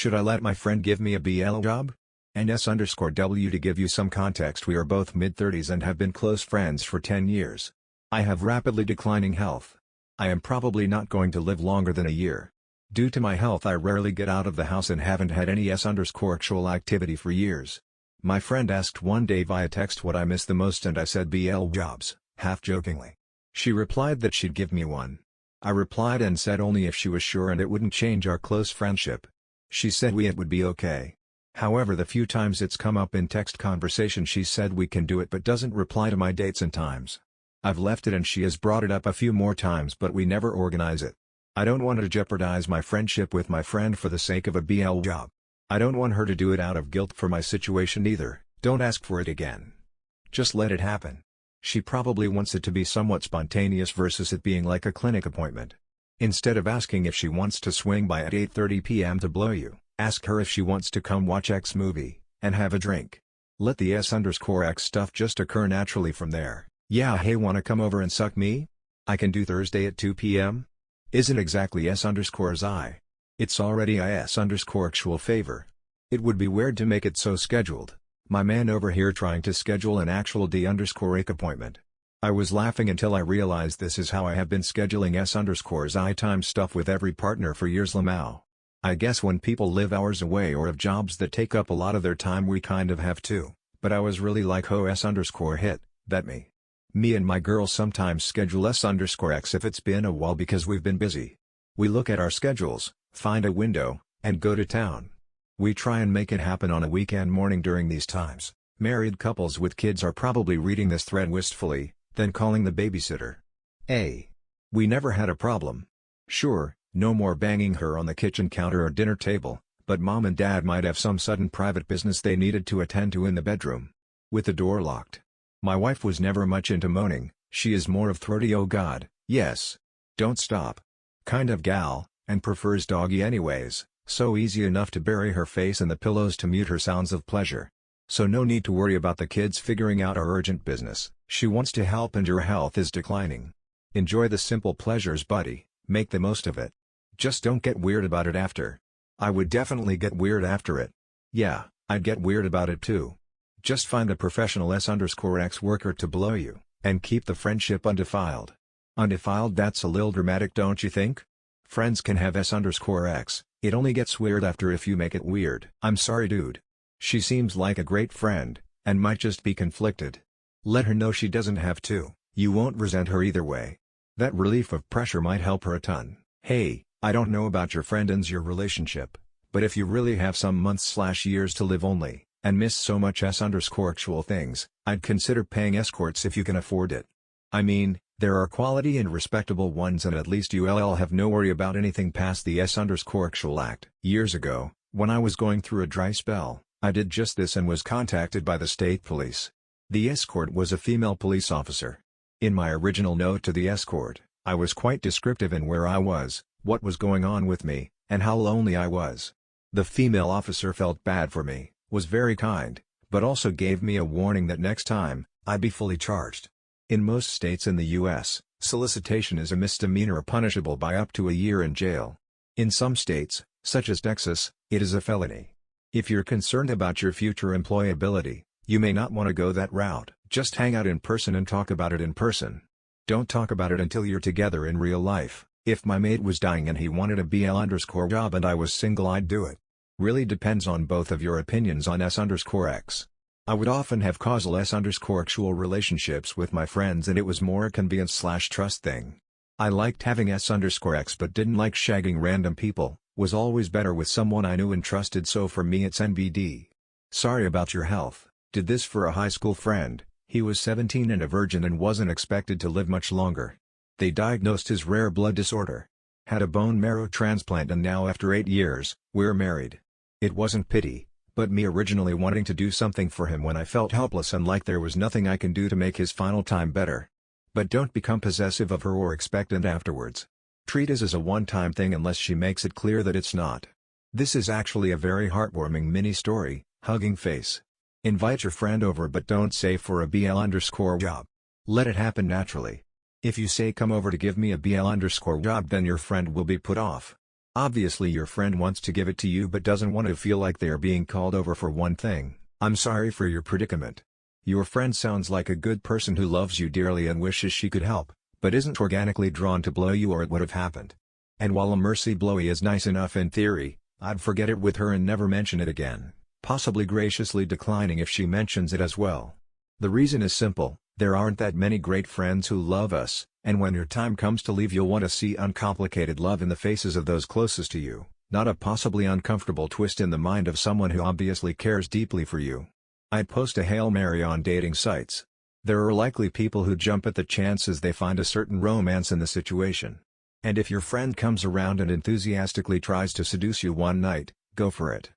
Should I let my friend give me a BL job? NS_W. To give you some context, we are both mid-30s and have been close friends for 10 years. I have rapidly declining health. I am probably not going to live longer than a year. Due to my health, I rarely get out of the house and haven't had any S_actual activity for years. My friend asked one day via text what I miss the most and I said BL jobs, half jokingly. She replied that she'd give me one. I replied and said only if she was sure and it wouldn't change our close friendship. She said it would be okay. However, the few times it's come up in text conversation she said we can do it but doesn't reply to my dates and times. I've left it and she has brought it up a few more times but we never organize it. I don't want to jeopardize my friendship with my friend for the sake of a BL job. I don't want her to do it out of guilt for my situation either. Don't ask for it again. Just let it happen. She probably wants it to be somewhat spontaneous versus it being like a clinic appointment. Instead of asking if she wants to swing by at 8:30 p.m. to blow you, ask her if she wants to come watch X movie, and have a drink. Let the S_X stuff just occur naturally from there. Yeah, hey, wanna come over and suck me? I can do Thursday at 2 p.m. Isn't exactly S_I. It's already a S_actual favor. It would be weird to make it so scheduled. My man over here trying to schedule an actual D_ake appointment. I was laughing until I realized this is how I have been scheduling S_I time stuff with every partner for years. Lamau. I guess when people live hours away or have jobs that take up a lot of their time we kind of have to, but I was really like oh S_hit, bet me. Me and my girl sometimes schedule S_X if it's been a while because we've been busy. We look at our schedules, find a window, and go to town. We try and make it happen on a weekend morning during these times. Married couples with kids are probably reading this thread wistfully, then calling the babysitter. We never had a problem. Sure, no more banging her on the kitchen counter or dinner table, but mom and dad might have some sudden private business they needed to attend to in the bedroom. With the door locked. My wife was never much into moaning, she is more of throaty oh god, yes. Don't stop. Kind of gal, and prefers doggy anyways, so easy enough to bury her face in the pillows to mute her sounds of pleasure. So no need to worry about the kids figuring out our urgent business, she wants to help and your health is declining. Enjoy the simple pleasures buddy, make the most of it. Just don't get weird about it after. I would definitely get weird after it. Yeah, I'd get weird about it too. Just find a professional S_X worker to blow you, and keep the friendship undefiled. Undefiled, that's a little dramatic, don't you think? Friends can have S_X, it only gets weird after if you make it weird. I'm sorry dude. She seems like a great friend, and might just be conflicted. Let her know she doesn't have to, you won't resent her either way. That relief of pressure might help her a ton. Hey, I don't know about your friend and's your relationship, but if you really have some months/years to live only, and miss so much S_actual things, I'd consider paying escorts if you can afford it. I mean, there are quality and respectable ones and at least you'll have no worry about anything past the S_actual act. Years ago, when I was going through a dry spell, I did just this and was contacted by the state police. The escort was a female police officer. In my original note to the escort, I was quite descriptive in where I was, what was going on with me, and how lonely I was. The female officer felt bad for me, was very kind, but also gave me a warning that next time, I'd be fully charged. In most states in the U.S., solicitation is a misdemeanor punishable by up to a year in jail. In some states, such as Texas, it is a felony. If you're concerned about your future employability, you may not want to go that route. Just hang out in person and talk about it in person. Don't talk about it until you're together in real life. If my mate was dying and he wanted a BL_job and I was single, I'd do it. Really depends on both of your opinions on S_X. I would often have causal S_actual relationships with my friends and it was more a convenience/trust thing. I liked having S_X but didn't like shagging random people, was always better with someone I knew and trusted, so for me it's NBD. Sorry about your health, did this for a high school friend. He was 17 and a virgin and wasn't expected to live much longer. They diagnosed his rare blood disorder. Had a bone marrow transplant and now after 8 years, we're married. It wasn't pity, but me originally wanting to do something for him when I felt helpless and like there was nothing I can do to make his final time better. But don't become possessive of her or expectant afterwards. Treat it as a one-time thing unless she makes it clear that it's not. This is actually a very heartwarming mini story, hugging face. Invite your friend over but don't say for a BL_job. Let it happen naturally. If you say come over to give me a BL_job then your friend will be put off. Obviously your friend wants to give it to you but doesn't want to feel like they are being called over for one thing. I'm sorry for your predicament. Your friend sounds like a good person who loves you dearly and wishes she could help, but isn't organically drawn to blow you or it would have happened. And while a mercy blowy is nice enough in theory, I'd forget it with her and never mention it again, possibly graciously declining if she mentions it as well. The reason is simple, there aren't that many great friends who love us, and when your time comes to leave you'll want to see uncomplicated love in the faces of those closest to you, not a possibly uncomfortable twist in the mind of someone who obviously cares deeply for you. I'd post a Hail Mary on dating sites. There are likely people who jump at the chances they find a certain romance in the situation. And if your friend comes around and enthusiastically tries to seduce you one night, go for it.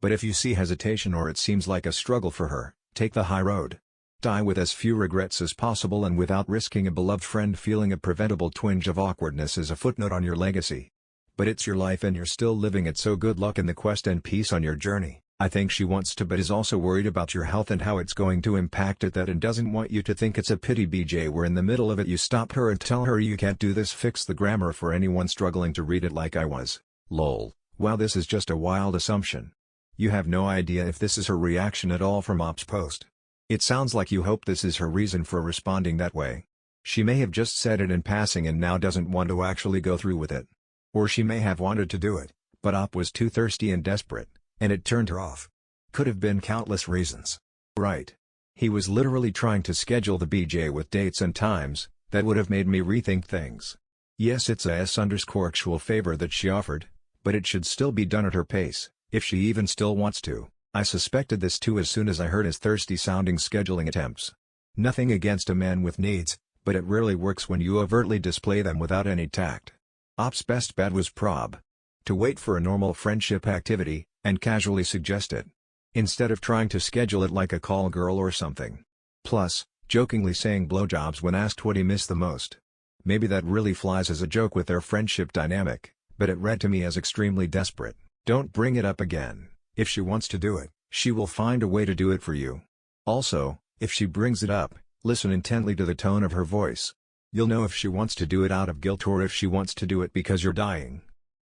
But if you see hesitation or it seems like a struggle for her, take the high road. Die with as few regrets as possible and without risking a beloved friend feeling a preventable twinge of awkwardness as a footnote on your legacy. But it's your life and you're still living it, so good luck in the quest and peace on your journey. I think she wants to but is also worried about your health and how it's going to impact it and doesn't want you to think it's a pity. BJ, we're in the middle of it. You stop her and tell her you can't do this. Fix the grammar for anyone struggling to read it like I was. Lol. Wow, this is just a wild assumption. You have no idea if this is her reaction at all from Op's post. It sounds like you hope this is her reason for responding that way. She may have just said it in passing and now doesn't want to actually go through with it. Or she may have wanted to do it, but Op was too thirsty and desperate, and it turned her off. Could have been countless reasons. Right. He was literally trying to schedule the BJ with dates and times that would have made me rethink things. Yes, it's a S_actual favor that she offered, but it should still be done at her pace, if she even still wants to. I suspected this too as soon as I heard his thirsty-sounding scheduling attempts. Nothing against a man with needs, but it rarely works when you overtly display them without any tact. Op's best bet was prob. To wait for a normal friendship activity, and casually suggest it. Instead of trying to schedule it like a call girl or something. Plus, jokingly saying blowjobs when asked what he missed the most. Maybe that really flies as a joke with their friendship dynamic, but it read to me as extremely desperate. Don't bring it up again. If she wants to do it, she will find a way to do it for you. Also, if she brings it up, listen intently to the tone of her voice. You'll know if she wants to do it out of guilt or if she wants to do it because you're dying.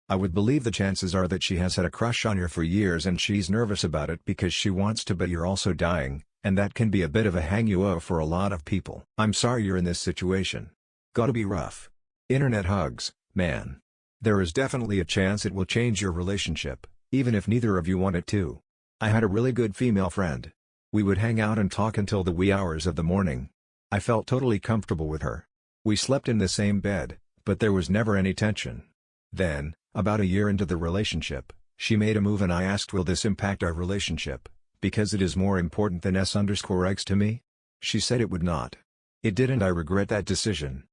I would believe the chances are that she has had a crush on you for years and she's nervous about it because she wants to, but you're also dying, and that can be a bit of a hang you owe for a lot of people. I'm sorry you're in this situation. Gotta be rough. Internet hugs, man. There is definitely a chance it will change your relationship, even if neither of you want it to. I had a really good female friend. We would hang out and talk until the wee hours of the morning. I felt totally comfortable with her. We slept in the same bed, but there was never any tension. Then, about a year into the relationship, she made a move and I asked, will this impact our relationship, because it is more important than S_X to me? She said it would not. It didn't. I regret that decision.